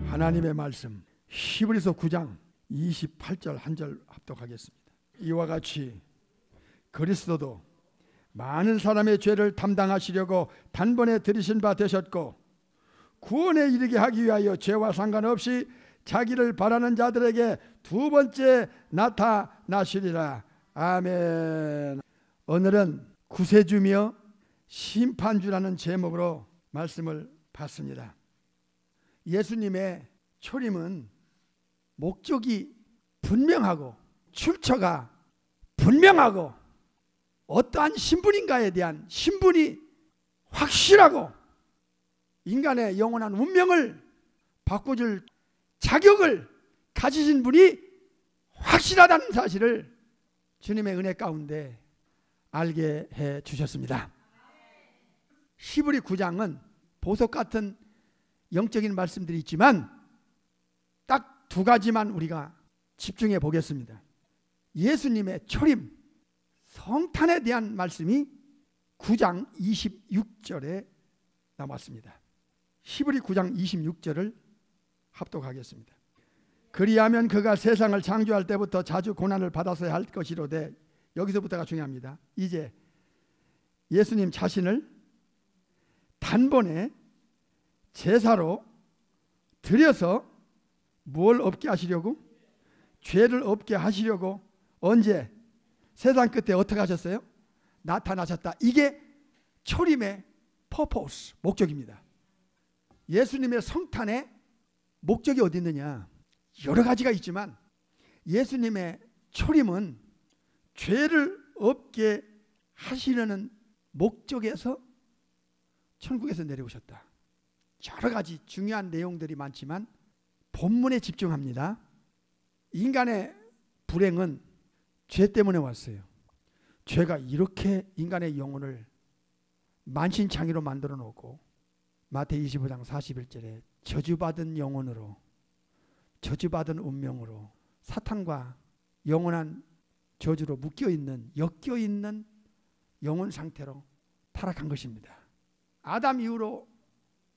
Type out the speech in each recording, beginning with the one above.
하나님의 말씀 히브리서 9장 28절 한 절 합독하겠습니다. 이와 같이 그리스도도 많은 사람의 죄를 담당하시려고 단번에 들이신 바 되셨고 구원에 이르게 하기 위하여 죄와 상관없이 자기를 바라는 자들에게 두 번째 나타나시리라. 아멘. 오늘은 구세주며 심판주라는 제목으로 말씀을 봤습니다. 예수님의 초림은 목적이 분명하고 출처가 분명하고 어떠한 신분인가에 대한 신분이 확실하고 인간의 영원한 운명을 바꿔줄 자격을 가지신 분이 확실하다는 사실을 주님의 은혜 가운데 알게 해 주셨습니다. 히브리 9장은 보석 같은 영적인 말씀들이 있지만 딱 두 가지만 우리가 집중해 보겠습니다. 예수님의 초림, 성탄에 대한 말씀이 9장 26절에 남았습니다. 히브리 9장 26절을 합독하겠습니다. 그리하면 그가 세상을 창조할 때부터 자주 고난을 받았어야 할 것이로되, 여기서부터가 중요합니다. 이제 예수님 자신을 단번에 제사로 드려서 뭘 없게 하시려고? 죄를 없게 하시려고. 언제? 세상 끝에 어떻게 하셨어요? 나타나셨다. 이게 초림의 퍼포스, 목적입니다. 예수님의 성탄의 목적이 어디 있느냐? 여러 가지가 있지만 예수님의 초림은 죄를 없게 하시려는 목적에서 천국에서 내려오셨다. 여러 가지 중요한 내용들이 많지만 본문에 집중합니다. 인간의 불행은 죄 때문에 왔어요. 죄가 이렇게 인간의 영혼을 만신창이로 만들어 놓고 마태복음 25장 41절에 저주받은 영혼으로, 저주받은 운명으로, 사탄과 영원한 저주로 묶여있는, 엮여있는 영혼 상태로 타락한 것입니다. 아담 이후로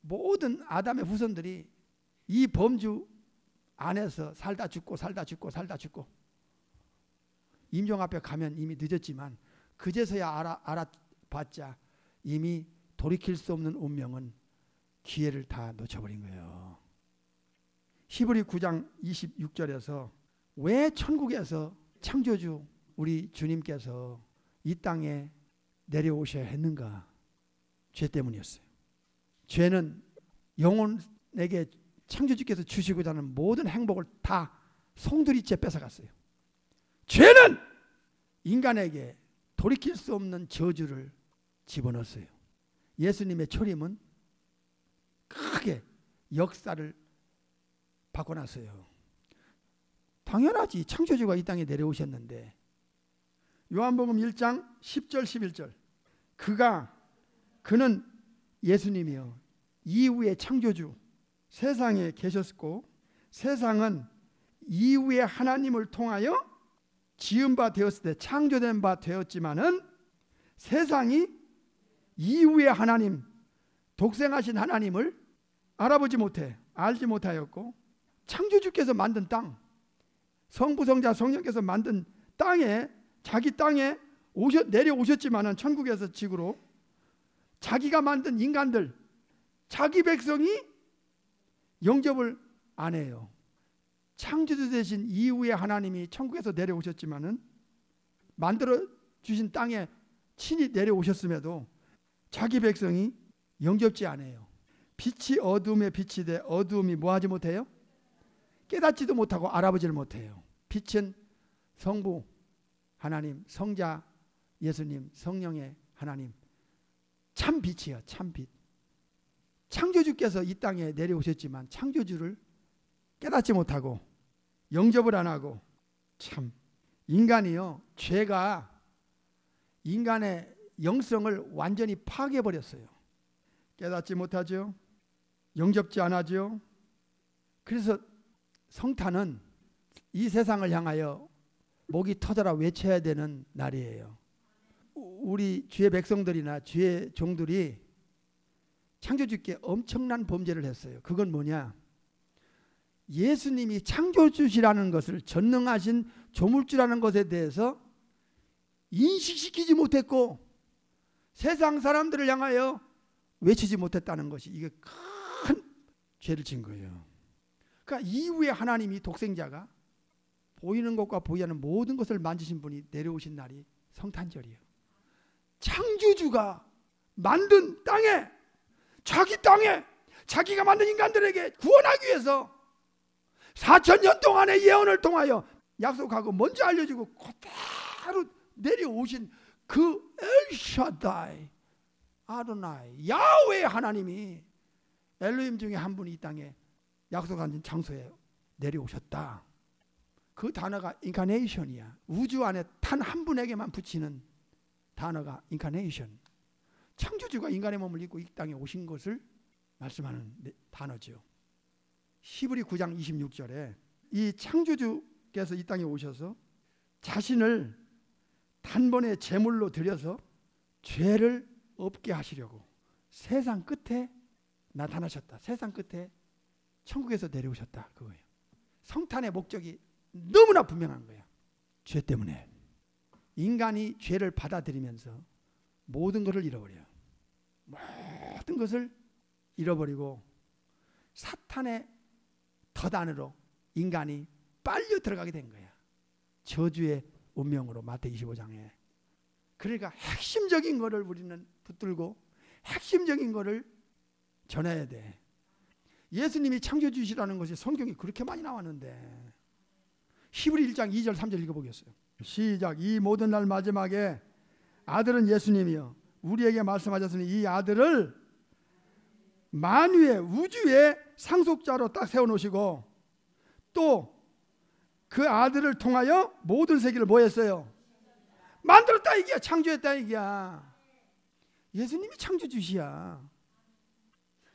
모든 아담의 후손들이 이 범주 안에서 살다 죽고 임종 앞에 가면 이미 늦었지만 그제서야 알아봤자 이미 돌이킬 수 없는 운명은 기회를 다 놓쳐버린 거예요. 히브리 9장 26절에서 왜 천국에서 창조주 우리 주님께서 이 땅에 내려오셔야 했는가? 죄 때문이었어요. 죄는 영혼에게 창조주께서 주시고자 하는 모든 행복을 다 송두리째 뺏어갔어요. 죄는 인간에게 돌이킬 수 없는 저주를 집어넣었어요. 예수님의 초림은 크게 역사를 바꿔놨어요. 당연하지. 창조주가 이 땅에 내려오셨는데 요한복음 1장 10절 11절 그는 예수님이요 이후의 창조주 세상에 계셨고 세상은 이후의 하나님을 통하여 지은 바 되었을 때 창조된 바 되었지만은 세상이 이후의 하나님 독생하신 하나님을 알아보지 못해 알지 못하였고 창조주께서 만든 땅 성부 성자 성령께서 만든 땅에 자기 땅에 내려오셨지만은 천국에서 지구로 자기가 만든 인간들 자기 백성이 영접을 안 해요. 창조주 되신 이후에 하나님이 천국에서 내려오셨지만은 만들어 주신 땅에 친히 내려오셨음에도 자기 백성이 영접지 않아요. 빛이 어두움에 빛이 돼 어두움이 뭐하지 못해요? 깨닫지도 못하고 알아보지를 못해요. 빛은 성부 하나님, 성자 예수님, 성령의 하나님 참 빛이에요. 참 빛. 창조주께서 이 땅에 내려오셨지만 창조주를 깨닫지 못하고 영접을 안 하고 참 인간이요 죄가 인간의 영성을 완전히 파괴해버렸어요. 깨닫지 못하죠. 영접지 않아죠. 그래서 성탄은 이 세상을 향하여 목이 터져라 외쳐야 되는 날이에요. 우리 주의 백성들이나 주의 종들이 창조주께 엄청난 범죄를 했어요. 그건 뭐냐? 예수님이 창조주시라는 것을, 전능하신 조물주라는 것에 대해서 인식시키지 못했고 세상 사람들을 향하여 외치지 못했다는 것이, 이게 큰 죄를 진 거예요. 그러니까 이후에 하나님이 독생자가 보이는 것과 보이지 않는 모든 것을 만지신 분이 내려오신 날이 성탄절이에요. 창조주가 만든 땅에, 자기 땅에 자기가 만든 인간들에게 구원하기 위해서 4,000년 동안의 예언을 통하여 약속하고 먼저 알려주고 그대로 내려오신 그 엘샤다이 아도나이 야훼 하나님이 엘로힘 중에 한 분이 이 땅에 약속한 장소에 내려오셨다. 그 단어가 인카네이션이야. 우주 안에 단 한 분에게만 붙이는 단어가 인카네이션. 창조주가 인간의 몸을 입고 이 땅에 오신 것을 말씀하는 단어죠. 히브리 9장 26절에 이 창조주께서 이 땅에 오셔서 자신을 단번에 제물로 드려서 죄를 없게 하시려고 세상 끝에 나타나셨다. 세상 끝에 천국에서 내려오셨다. 그거예요. 성탄의 목적이 너무나 분명한 거야. 죄 때문에 인간이 죄를 받아들이면서 모든 것을 잃어버려요. 모든 것을 잃어버리고 사탄의 덫 안으로 인간이 빨려 들어가게 된 거야. 저주의 운명으로 마태 25장에. 그러니까 핵심적인 거를 우리는 붙들고 핵심적인 거를 전해야 돼. 예수님이 창조주시라는 것이 성경에 그렇게 많이 나왔는데 히브리 1장 2절 3절 읽어보겠어요. 시작. 이 모든 날 마지막에 아들은 예수님이요 우리에게 말씀하셨으니 이 아들을 만유의 우주의 상속자로 딱 세워놓으시고 또 그 아들을 통하여 모든 세계를 뭐 했어요? 만들었다 이게야. 창조했다 이게야. 예수님이 창조주시야.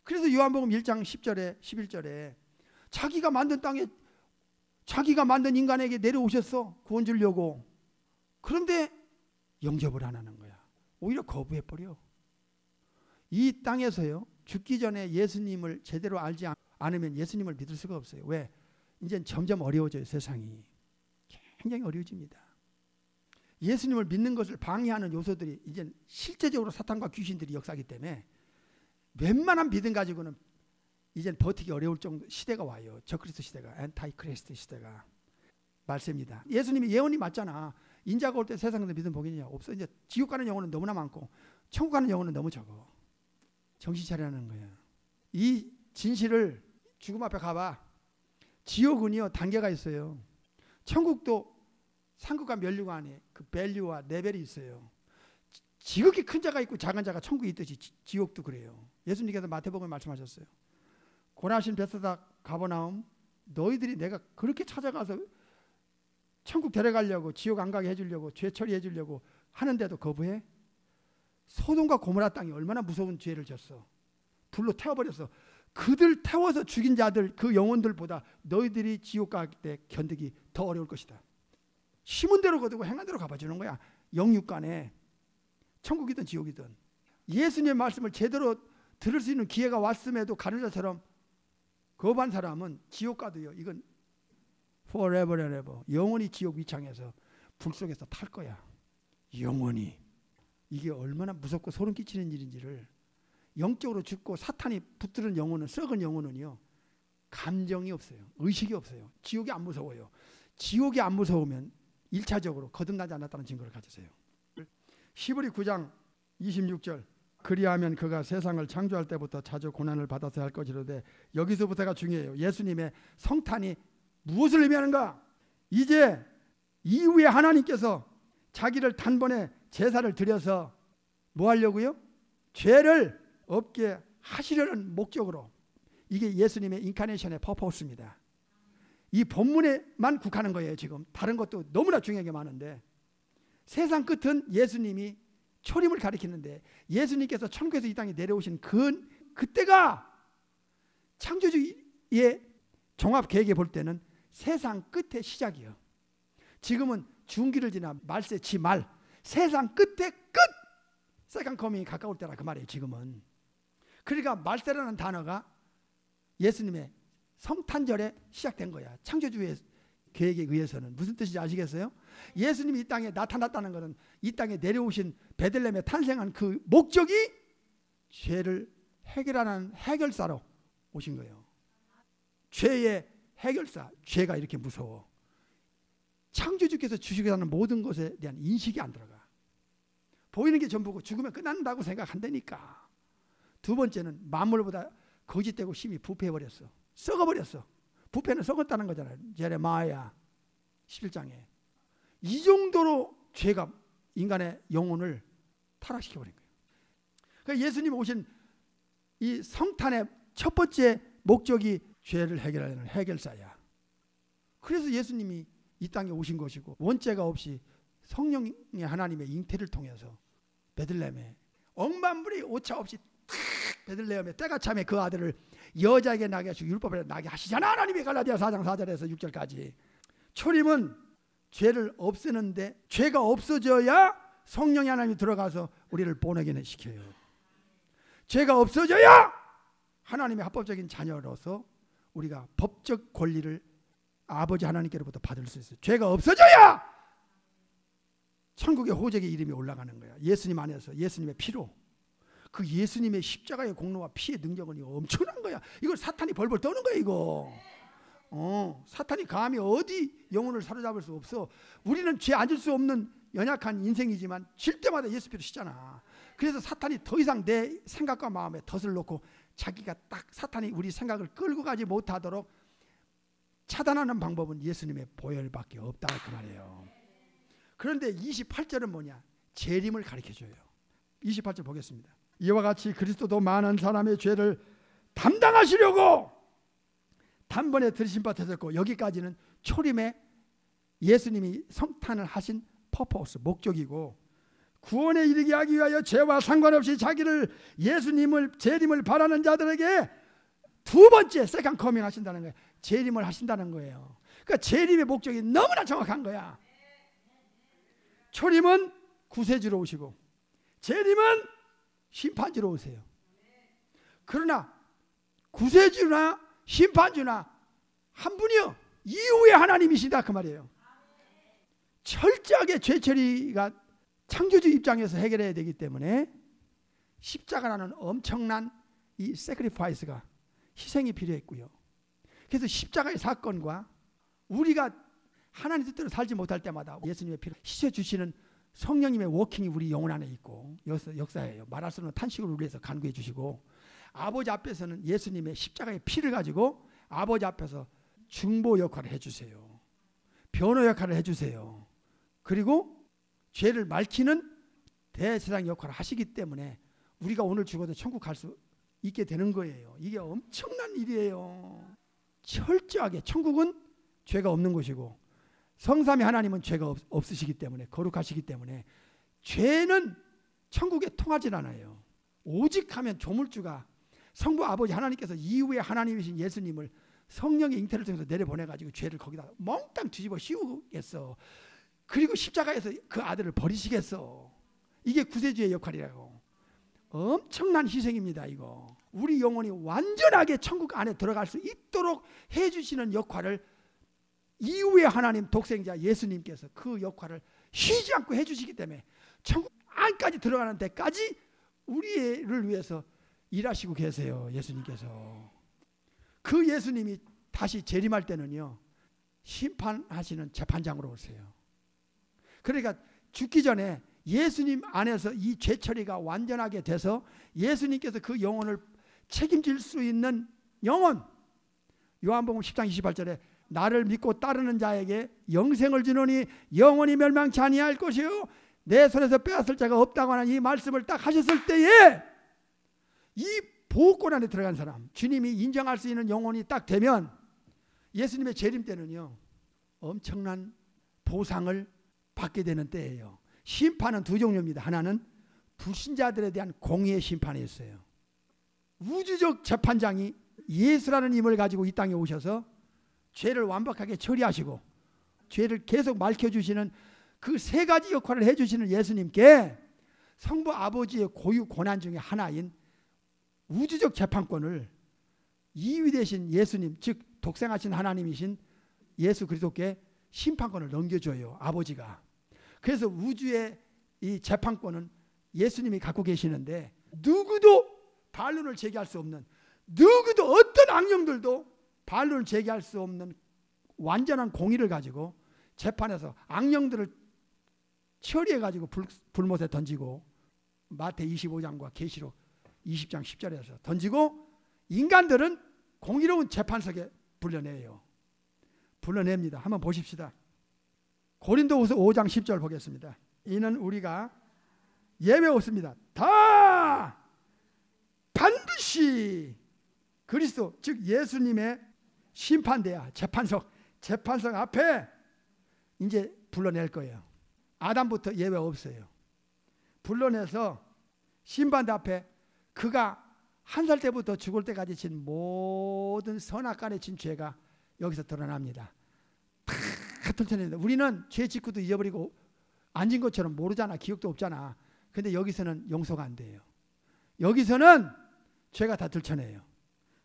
그래서 요한복음 1장 10절에 11절에 자기가 만든 땅에 자기가 만든 인간에게 내려오셨어. 구원 주려고. 그런데 영접을 안 하는 거야. 오히려 거부해버려. 이 땅에서요 죽기 전에 예수님을 제대로 알지 않으면 예수님을 믿을 수가 없어요. 왜? 이제 점점 어려워져요. 세상이 굉장히 어려워집니다. 예수님을 믿는 것을 방해하는 요소들이 이제 실제적으로 사탄과 귀신들이 역사하기 때문에 웬만한 믿음 가지고는 이제 버티기 어려울 정도 시대가 와요. 적그리스도 시대가, 엔타이크리스트 시대가 말세입니다. 예수님이 예언이 맞잖아. 인자가 올 때 세상에서 믿음 보겠냐? 없어. 이제 지옥 가는 영혼은 너무나 많고 천국 가는 영혼은 너무 적어. 정신 차리라는 거야. 이 진실을 죽음 앞에 가봐. 지옥은요 단계가 있어요. 천국도 상급과 면류가 안에 그 밸류와 레벨이 있어요. 지극히 큰 자가 있고 작은 자가 천국에 있듯이 지옥도 그래요. 예수님께서 마태복음에 말씀하셨어요. 고라신 베세다 가버나움 너희들이 내가 그렇게 찾아가서 천국 데려가려고 지옥 안 가게 해주려고 죄 처리해 주려고 하는데도 거부해? 소돔과 고모라 땅이 얼마나 무서운 죄를 졌어. 불로 태워버렸어. 그들 태워서 죽인 자들 그 영혼들보다 너희들이 지옥 갈 때 견디기 더 어려울 것이다. 심은 대로 거두고 행한 대로 갚아주는 거야. 영육간에 천국이든 지옥이든. 예수님의 말씀을 제대로 들을 수 있는 기회가 왔음에도 가룟자처럼 거부한 사람은 지옥 가도요 이건 forever and ever 영원히 지옥 위창에서 불 속에서 탈 거야. 영원히. 이게 얼마나 무섭고 소름 끼치는 일인지를. 영적으로 죽고 사탄이 붙들은 영혼은, 썩은 영혼은요 감정이 없어요. 의식이 없어요. 지옥이 안 무서워요. 지옥이 안 무서우면 1차적으로 거듭나지 않았다는 증거를 가지세요. 히브리 9장 26절 그리하면 그가 세상을 창조할 때부터 자주 고난을 받아서 할 것이로되 여기서부터가 중요해요. 예수님의 성탄이 무엇을 의미하는가? 이제 이후에 하나님께서 자기를 단번에 제사를 드려서 뭐 하려고요? 죄를 없게 하시려는 목적으로. 이게 예수님의 인카네이션의 퍼포스입니다. 이 본문에만 국하는 거예요. 지금 다른 것도 너무나 중요한 게 많은데 세상 끝은 예수님이 초림을 가리키는데 예수님께서 천국에서 이 땅에 내려오신 그 그때가 창조주의 종합 계획에 볼 때는 세상 끝의 시작이요. 지금은 중기를 지나 말세 지말, 세상 끝의 끝, 세컨 커밍이 가까울 때라 그 말이에요. 지금은. 그러니까 말세라는 단어가 예수님의 성탄절에 시작된 거야. 창조주의 계획에 의해서는. 무슨 뜻인지 아시겠어요? 예수님이 이 땅에 나타났다는 것은 이 땅에 내려오신 베들레헴에 탄생한 그 목적이 죄를 해결하는 해결사로 오신 거예요. 죄의 해결사. 죄가 이렇게 무서워. 창조주께서 주시겠다는 모든 것에 대한 인식이 안 들어가. 보이는 게 전부고 죽으면 끝난다고 생각한다니까. 두 번째는 만물보다 거짓되고 심히 부패해버렸어. 썩어버렸어. 부패는 썩었다는 거잖아요. 제레마야 11장에. 이 정도로 죄가 인간의 영혼을 타락시켜버린 거예요. 그러니까 예수님 오신 이 성탄의 첫 번째 목적이 죄를 해결하는 해결사야. 그래서 예수님이 이 땅에 오신 것이고 원죄가 없이 성령의 하나님의 잉태를 통해서 베들레헴에 억만불이 오차 없이 베들레헴에 때가 참에 그 아들을 여자에게 나게 하시고 율법에 나게 하시잖아. 하나님이 갈라디아 4장 4절에서 6절까지. 초림은 죄를 없애는데 죄가 없어져야 성령의 하나님이 들어가서 우리를 본어게는 시켜요. 죄가 없어져야 하나님의 합법적인 자녀로서 우리가 법적 권리를 아버지 하나님께로부터 받을 수 있어요. 죄가 없어져야 천국의 호적의 이름이 올라가는 거야. 예수님 안에서 예수님의 피로. 그 예수님의 십자가의 공로와 피의 능력은 이거 엄청난 거야. 이걸 사탄이 벌벌 떠는 거야 이거. 사탄이 감히 어디 영혼을 사로잡을 수 없어. 우리는 죄 안 질 수 없는 연약한 인생이지만 질 때마다 예수 피로 씻잖아. 그래서 사탄이 더 이상 내 생각과 마음에 덫을 놓고 자기가 딱 사탄이 우리 생각을 끌고 가지 못하도록 차단하는 방법은 예수님의 보혈밖에 없다 그 말이에요. 그런데 28절은 뭐냐? 재림을 가르쳐줘요. 28절 보겠습니다. 이와 같이 그리스도도 많은 사람의 죄를 담당하시려고 단번에 들으신 바 되셨고, 여기까지는 초림에 예수님이 성탄을 하신 퍼포스 목적이고, 구원에 이르게 하기 위하여 죄와 상관없이 자기를 예수님을 재림을 바라는 자들에게 두 번째 세컨 커밍 하신다는 거예요. 재림을 하신다는 거예요. 그러니까 재림의 목적이 너무나 정확한 거야. 초림은 구세주로 오시고 재림은 심판주로 오세요. 그러나 구세주나 심판주나 한 분이요, 이후에 하나님이시다 그 말이에요. 철저하게 죄 처리가 창조주 입장에서 해결해야 되기 때문에 십자가라는 엄청난 이 세크리파이스가 희생이 필요했고요. 그래서 십자가의 사건과 우리가 하나님 뜻대로 살지 못할 때마다 예수님의 피를 씻어주시는 성령님의 워킹이 우리 영혼 안에 있고 역사예요. 말할 수 없는 탄식을 우리 위해서 간구해 주시고, 아버지 앞에서는 예수님의 십자가의 피를 가지고 아버지 앞에서 중보 역할을 해주세요. 변호 역할을 해주세요. 그리고 죄를 맑히는 대제사장 역할을 하시기 때문에 우리가 오늘 죽어도 천국 갈 수 있게 되는 거예요. 이게 엄청난 일이에요. 철저하게 천국은 죄가 없는 곳이고 성삼위 하나님은 죄가 없으시기 때문에 거룩하시기 때문에 죄는 천국에 통하지 않아요. 오직 하면 조물주가 성부 아버지 하나님께서 이후에 하나님이신 예수님을 성령의 잉태를 통해서 내려보내가지고 죄를 거기다 몽땅 뒤집어 씌우겠어. 그리고 십자가에서 그 아들을 버리시겠어. 이게 구세주의 역할이라고. 엄청난 희생입니다. 이거 우리 영혼이 완전하게 천국 안에 들어갈 수 있도록 해주시는 역할을 이후에 하나님 독생자 예수님께서 그 역할을 쉬지 않고 해주시기 때문에 천국 안까지 들어가는 데까지 우리를 위해서 일하시고 계세요. 예수님께서. 그 예수님이 다시 재림할 때는요, 심판하시는 재판장으로 오세요. 그러니까 죽기 전에 예수님 안에서 이 죄 처리가 완전하게 돼서 예수님께서 그 영혼을 책임질 수 있는 영혼, 요한복음 10장 28절에 나를 믿고 따르는 자에게 영생을 주노니 영원히 멸망치 아니할 것이요 내 손에서 빼앗을 자가 없다고 하는 이 말씀을 딱 하셨을 때에 이 보호권 안에 들어간 사람, 주님이 인정할 수 있는 영혼이 딱 되면 예수님의 재림 때는요 엄청난 보상을 받게 되는 때예요. 심판은 두 종류입니다. 하나는 불신자들에 대한 공의의 심판이 있어요. 우주적 재판장이 예수라는 힘을 가지고 이 땅에 오셔서 죄를 완벽하게 처리하시고 죄를 계속 밝혀주시는 그 세 가지 역할을 해주시는 예수님께 성부 아버지의 고유 고난 중에 하나인 우주적 재판권을 이위 되신 예수님, 즉 독생하신 하나님이신 예수 그리스도께 심판권을 넘겨줘요, 아버지가. 그래서 우주의 이 재판권은 예수님이 갖고 계시는데 누구도 반론을 제기할 수 없는, 누구도 어떤 악령들도 반론을 제기할 수 없는 완전한 공의를 가지고 재판에서 악령들을 처리해 가지고 불못에 던지고, 마태 25장과 계시록 20장 10절에서 던지고, 인간들은 공의로운 재판석에 불러내요. 불러냅니다. 한번 보십시다. 고린도후서 5장 10절 보겠습니다. 이는 우리가 예외 없습니다. 다 반드시 그리스도, 즉 예수님의 심판대야, 재판석 앞에 이제 불러낼 거예요. 아담부터 예외 없어요. 불러내서 심판대 앞에 그가 한 살 때부터 죽을 때까지 진 모든 선악간에 진 죄가 여기서 드러납니다. 다 털쳐냅니다. 우리는 죄 짓고도 잊어버리고 앉은 것처럼 모르잖아. 기억도 없잖아. 근데 여기서는 용서가 안 돼요. 여기서는 죄가 다 들춰내요.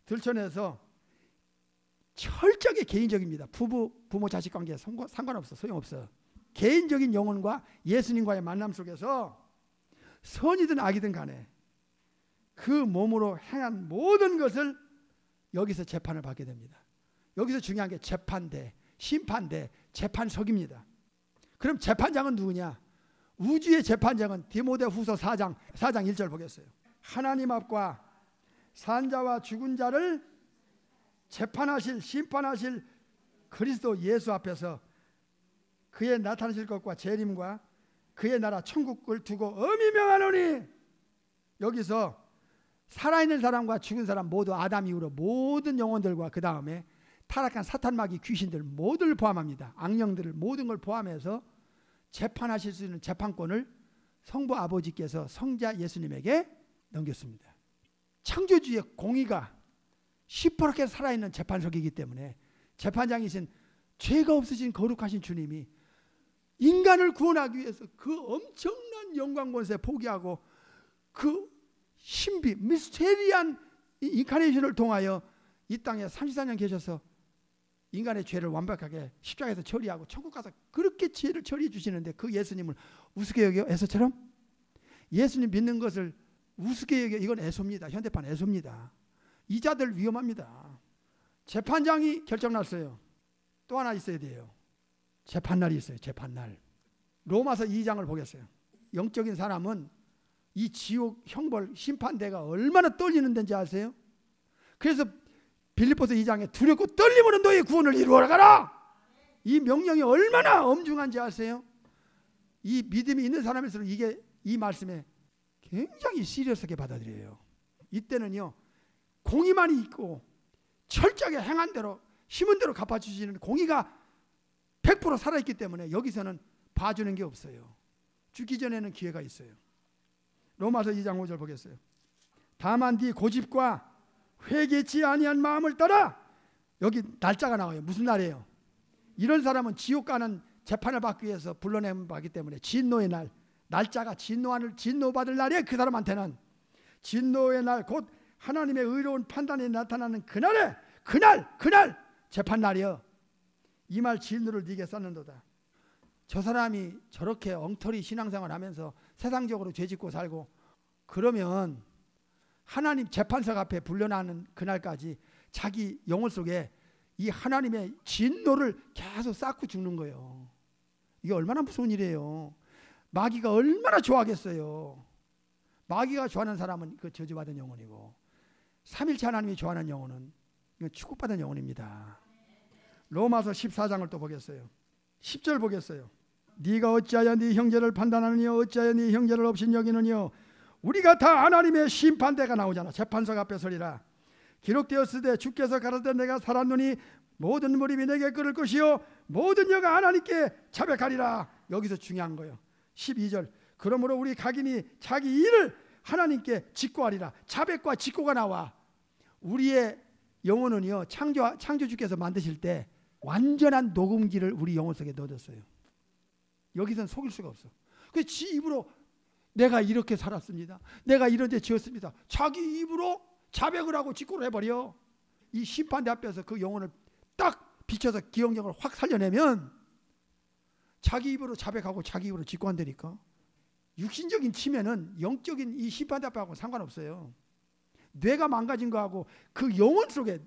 들춰내서 철저하게 개인적입니다. 부모 자식 관계에 상관없어. 소용없어. 개인적인 영혼과 예수님과의 만남 속에서 선이든 악이든 간에 그 몸으로 행한 모든 것을 여기서 재판을 받게 됩니다. 여기서 중요한 게 재판대, 심판대, 재판석입니다. 그럼 재판장은 누구냐? 우주의 재판장은 디모데후서 4장 1절 보겠어요. 하나님 앞과 산자와 죽은 자를 재판하실, 심판하실 그리스도 예수 앞에서 그의 나타나실 것과 재림과 그의 나라 천국을 두고 엄히 명하노니, 여기서 살아있는 사람과 죽은 사람 모두 아담 이후로 모든 영혼들과 그 다음에 타락한 사탄 마귀 귀신들 모두를 포함합니다. 악령들을 모든 걸 포함해서 재판하실 수 있는 재판권을 성부 아버지께서 성자 예수님에게 넘겼습니다. 창조주의 공의가 시퍼렇게 살아있는 재판석이기 때문에 재판장이신 죄가 없으신 거룩하신 주님이 인간을 구원하기 위해서 그 엄청난 영광 권세 포기하고 그 신비 미스테리한 인카네이션을 통하여 이 땅에 34년 계셔서 인간의 죄를 완벽하게 십자가에서 처리하고 천국 가서 그렇게 죄를 처리해 주시는데, 그 예수님을 우습게 여겨? 애서처럼? 예수님 믿는 것을 우습게 여겨? 이건 애소입니다. 현대판 애소입니다. 이 자들 위험합니다. 재판장이 결정났어요. 또 하나 있어야 돼요. 재판날이 있어요. 재판날. 로마서 2장을 보겠어요. 영적인 사람은 이 지옥 형벌 심판대가 얼마나 떨리는 데인지 아세요? 그래서 빌립보서 2장에 두렵고 떨림으로 너의 구원을 이루어가라, 이 명령이 얼마나 엄중한지 아세요? 이 믿음이 있는 사람일수록 이게 이 말씀에 굉장히 시리어스하게 받아들여요. 이때는요, 공의만이 있고 철저하게 행한 대로 심은 대로 갚아주시는 공의가 100% 살아있기 때문에 여기서는 봐주는 게 없어요. 죽기 전에는 기회가 있어요. 로마서 2장 5절 보겠어요. 다만 네 고집과 회개치 아니한 마음을 따라, 여기 날짜가 나와요. 무슨 날이에요? 이런 사람은 지옥 가는 재판을 받기 위해서 불러내면 받기 때문에 진노의 날, 날짜가 진노받을 날이에요. 그 사람한테는 진노의 날, 곧 하나님의 의로운 판단이 나타나는 그날 재판날이요. 이 말 진노를 네게 쌓는도다. 저 사람이 저렇게 엉터리 신앙생활 하면서 세상적으로 죄짓고 살고 그러면 하나님 재판석 앞에 불려나는 그날까지 자기 영혼 속에 이 하나님의 진노를 계속 쌓고 죽는 거예요. 이게 얼마나 무서운 일이에요. 마귀가 얼마나 좋아하겠어요. 마귀가 좋아하는 사람은 그 저주받은 영혼이고, 삼일체 하나님이 좋아하는 영혼은 이건 축복받은 영혼입니다. 로마서 14장을 또 보겠어요. 10절 보겠어요. 네가 어찌하여 네 형제를 판단하느냐, 어찌하여 네 형제를 없인 여기느냐. 우리가 다 하나님의 심판대가 나오잖아. 재판석 앞에 서리라. 기록되었으되 주께서 가라사대 내가 살았노니 모든 무릎이 내게 꿇을 것이요 모든 여가 하나님께 자백하리라. 여기서 중요한 거예요. 12절. 그러므로 우리 각인이 자기 일을 하나님께 직고하리라. 자백과 직고가 나와. 우리의 영혼은요, 창조주께서 만드실 때 완전한 녹음기를 우리 영혼 속에 넣어뒀어요. 여기서는 속일 수가 없어. 그래서 지 입으로 내가 이렇게 살았습니다, 내가 이런 데 지었습니다, 자기 입으로 자백을 하고 직고를 해버려. 이 심판대 앞에서 그 영혼을 딱 비춰서 기억력을 확 살려내면 자기 입으로 자백하고 자기 입으로 직고한다니까. 육신적인 치매는 영적인 이 심판대 앞하고 상관없어요. 뇌가 망가진 거하고 그 영혼 속에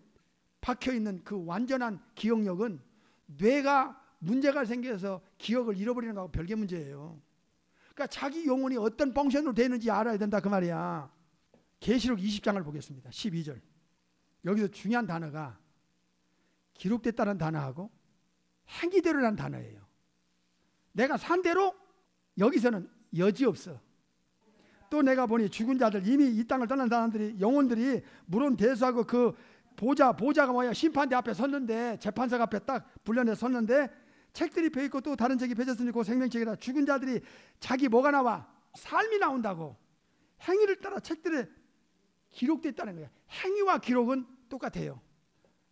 박혀있는 그 완전한 기억력은 뇌가 문제가 생겨서 기억을 잃어버리는 거하고 별개 문제예요. 그러니까 자기 영혼이 어떤 펑션으로 되는지 알아야 된다 그 말이야. 계시록 20장을 보겠습니다. 12절. 여기서 중요한 단어가 기록됐다는 단어하고 행위대로라는 단어예요. 내가 산 대로 여기서는 여지없어. 또 내가 보니 죽은 자들, 이미 이 땅을 떠난 사람들이, 영혼들이 물론 대수하고 그 보좌가 뭐야, 심판대 앞에 섰는데, 재판석 앞에 딱 불려내 섰는데 책들이 펴있고 또 다른 책이 펴졌으니 그 생명책이라. 죽은 자들이 자기 뭐가 나와? 삶이 나온다고. 행위를 따라 책들에 기록됐다는 거야. 행위와 기록은 똑같아요.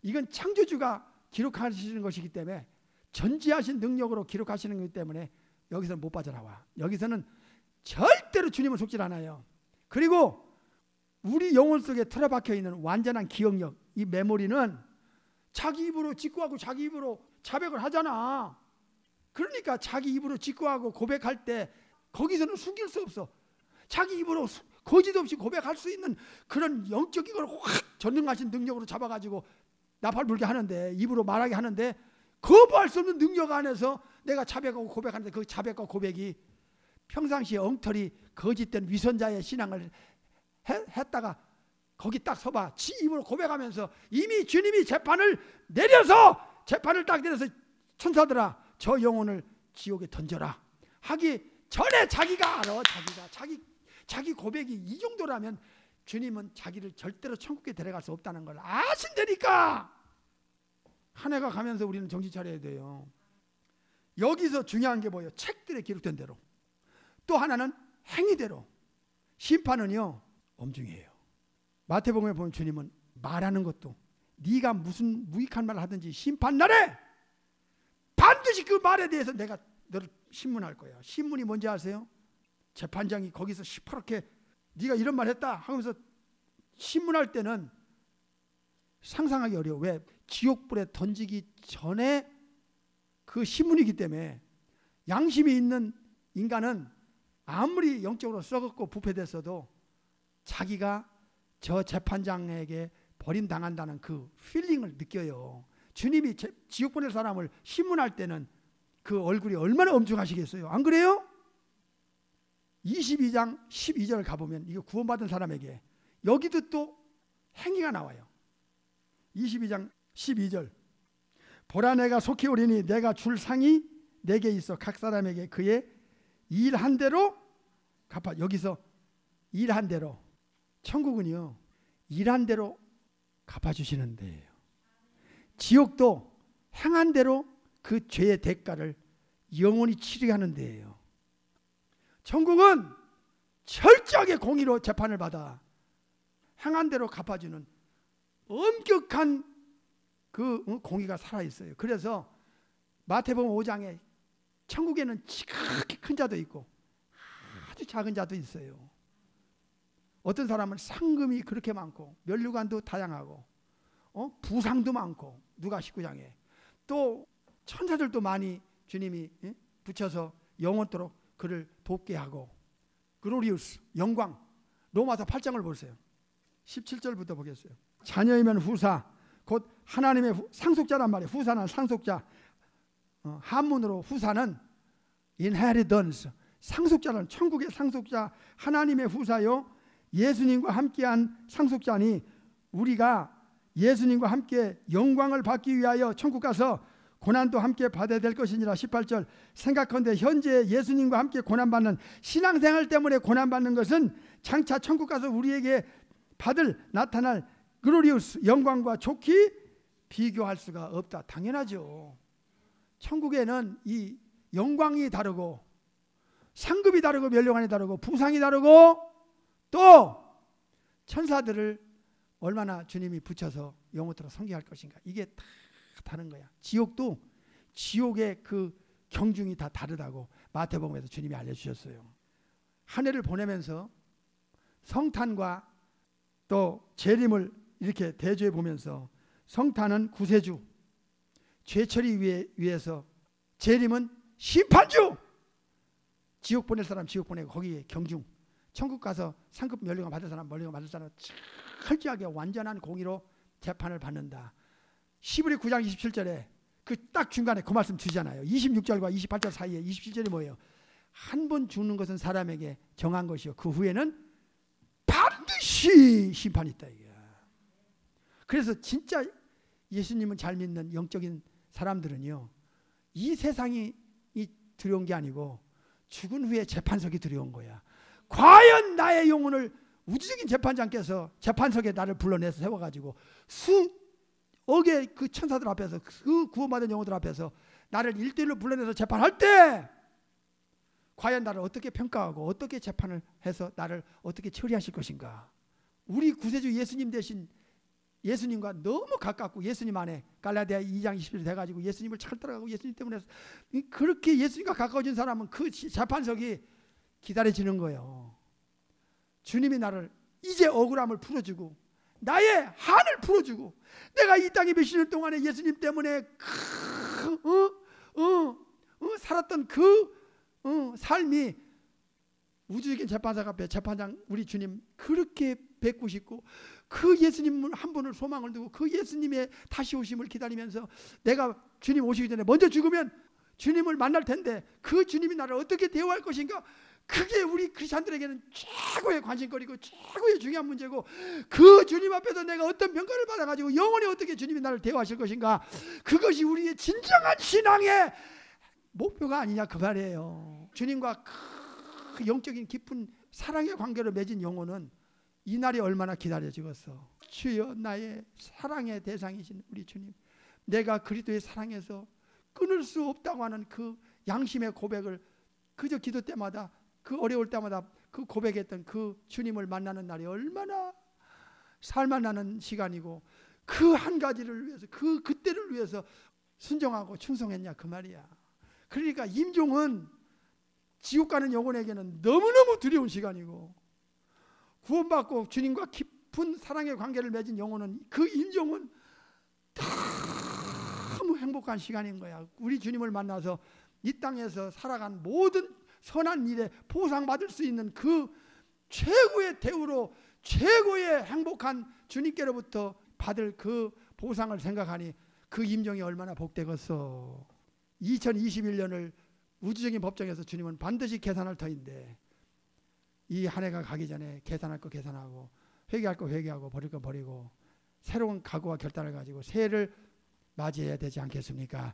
이건 창조주가 기록하시는 것이기 때문에, 전지하신 능력으로 기록하시는 것이기 때문에 여기서는 못 빠져나와. 여기서는 절대로 주님을 속질 않아요. 그리고 우리 영혼 속에 틀어박혀 있는 완전한 기억력, 이 메모리는 자기 입으로 직고하고 자기 입으로 자백을 하잖아. 그러니까 자기 입으로 직고하고 고백할 때 거기서는 숨길 수 없어. 자기 입으로 거짓 없이 고백할 수 있는 그런 영적인 걸 확 전능하신 능력으로 잡아가지고 나팔 불게 하는데, 입으로 말하게 하는데, 거부할 수 없는 능력 안에서 내가 자백하고 고백하는데, 그 자백과 고백이 평상시에 엉터리 거짓된 위선자의 신앙을 했다가 거기 딱 서봐. 지 입으로 고백하면서 이미 주님이 재판을 딱 내려서 천사들아 저 영혼을 지옥에 던져라 하기 전에 자기가 알아. 자기 고백이 이 정도라면 주님은 자기를 절대로 천국에 데려갈 수 없다는 걸 아신다니까. 한 해가 가면서 우리는 정신 차려야 돼요. 여기서 중요한 게 뭐예요? 책들에 기록된 대로. 또 하나는 행위대로. 심판은요 엄중해요. 마태복음에 보면 주님은 말하는 것도, 네가 무슨 무익한 말을 하든지 심판날에 반드시 그 말에 대해서 내가 너를 신문할 거야. 신문이 뭔지 아세요? 재판장이 거기서 시퍼렇게 네가 이런 말 했다 하면서 신문할 때는 상상하기 어려워. 왜? 지옥불에 던지기 전에 그 신문이기 때문에. 양심이 있는 인간은 아무리 영적으로 썩었고 부패됐어도 자기가 저 재판장에게 버림당한다는 그 필링을 느껴요. 주님이 지옥 보낼 사람을 신문할 때는 그 얼굴이 얼마나 엄중하시겠어요? 안 그래요? 22장 12절 가보면 이거 구원받은 사람에게 여기도 또 행위가 나와요. 22장 12절. 보라 내가 속히 오리니 내가 줄 상이 내게 있어 각 사람에게 그의 일한 대로 갚아. 여기서 일한 대로. 천국은요 일한 대로 갚아주시는 데예요. 지옥도 행한 대로 그 죄의 대가를 영원히 치르하는 데예요. 천국은 철저하게 공의로 재판을 받아 행한 대로 갚아주는 엄격한 그 공의가 살아있어요. 그래서 마태복음 5장에 천국에는 지극히 큰 자도 있고 아주 작은 자도 있어요. 어떤 사람은 상금이 그렇게 많고 면류관도 다양하고 부상도 많고, 누가 19장에 또 천사들도 많이 주님이 붙여서 영원토록 그를 돕게 하고, 글로리우스 영광. 로마서 8장을 보세요. 17절부터 보겠어요. 자녀이면 후사, 곧 하나님의 상속자란 말이에요. 후사는 상속자. 한문으로 후사는 inheritance, 상속자는 천국의 상속자, 하나님의 후사요 예수님과 함께한 상속자니 우리가 예수님과 함께 영광을 받기 위하여 천국 가서 고난도 함께 받아야 될 것이니라. 18절. 생각컨대 현재 예수님과 함께 고난받는 신앙생활 때문에 고난받는 것은 장차 천국 가서 우리에게 나타날 글로리우스 영광과 좋게 비교할 수가 없다. 당연하죠. 천국에는 이 영광이 다르고 상급이 다르고 면류관이 다르고 부상이 다르고 또 천사들을 얼마나 주님이 붙여서 영원토록 섬기할 것인가. 이게 다 다른 거야. 지옥도 지옥의 그 경중이 다 다르다고 마태복음에서 주님이 알려주셨어요. 한 해를 보내면서 성탄과 또 재림을 이렇게 대조해 보면서 성탄은 구세주, 죄처리 위해서, 재림은 심판주. 지옥 보낼 사람 지옥 보내고 거기에 경중, 천국 가서 상급 면류관 받을 사람 면류관 받을 사람 철저하게 완전한 공의로 재판을 받는다. 시브리 9장 27절에 그 딱 중간에 그 말씀 주잖아요. 26절과 28절 사이에 27절이 뭐예요? 한 번 죽는 것은 사람에게 정한 것이요 그 후에는 반드시 심판이 있다. 이게. 그래서 진짜 예수님은 잘 믿는 영적인 사람들은요, 이 세상이 두려운 게 아니고 죽은 후에 재판석이 두려운 거야. 과연 나의 영혼을 우주적인 재판장께서 재판석에 나를 불러내서 세워가지고 수억의 그 천사들 앞에서, 그 구원받은 영혼들 앞에서 나를 1대1로 불러내서 재판할 때 과연 나를 어떻게 평가하고 어떻게 재판을 해서 나를 어떻게 처리하실 것인가. 우리 구세주 예수님 대신 예수님과 너무 가깝고 예수님 안에 갈라디아 2장 20절 돼가지고 예수님을 잘 따라가고 예수님 때문에 그렇게 예수님과 가까워진 사람은 그 재판석이 기다려지는 거예요. 주님이 나를 이제 억울함을 풀어주고 나의 한을 풀어주고 내가 이 땅에 몇십 년 동안에 예수님 때문에 살았던 그 삶이 우주적인 재판석 앞에 재판장 우리 주님 그렇게 뵙고 싶고 그 예수님 한 분을 소망을 두고 그 예수님의 다시 오심을 기다리면서 내가 주님 오시기 전에 먼저 죽으면 주님을 만날 텐데 그 주님이 나를 어떻게 대우할 것인가. 그게 우리 크리스찬들에게는 최고의 관심거리고 최고의 중요한 문제고 그 주님 앞에서 내가 어떤 평가를 받아가지고 영원히 어떻게 주님이 나를 대우하실 것인가. 그것이 우리의 진정한 신앙의 목표가 아니냐 그 말이에요. 주님과 그 영적인 깊은 사랑의 관계를 맺은 영혼은 이 날이 얼마나 기다려지겠어. 주여 나의 사랑의 대상이신 우리 주님, 내가 그리스도의 사랑에서 끊을 수 없다고 하는 그 양심의 고백을 그저 기도 때마다 그 어려울 때마다 그 고백했던 그 주님을 만나는 날이 얼마나 살만나는 시간이고 그 한 가지를 위해서 그때를 위해서 순종하고 충성했냐 그 말이야. 그러니까 임종은 지옥 가는 영혼에게는 너무너무 두려운 시간이고 구원받고 주님과 깊은 사랑의 관계를 맺은 영혼은 그 임종은 너무 행복한 시간인 거야. 우리 주님을 만나서 이 땅에서 살아간 모든 선한 일에 보상받을 수 있는 그 최고의 대우로 최고의 행복한 주님께로부터 받을 그 보상을 생각하니 그 임종이 얼마나 복되겠어. 2021년을 우주적인 법정에서 주님은 반드시 계산할 터인데 이 한 해가 가기 전에 계산할 거 계산하고 회개할 거 회개하고 버릴 거 버리고 새로운 각오와 결단을 가지고 새해를 맞이해야 되지 않겠습니까?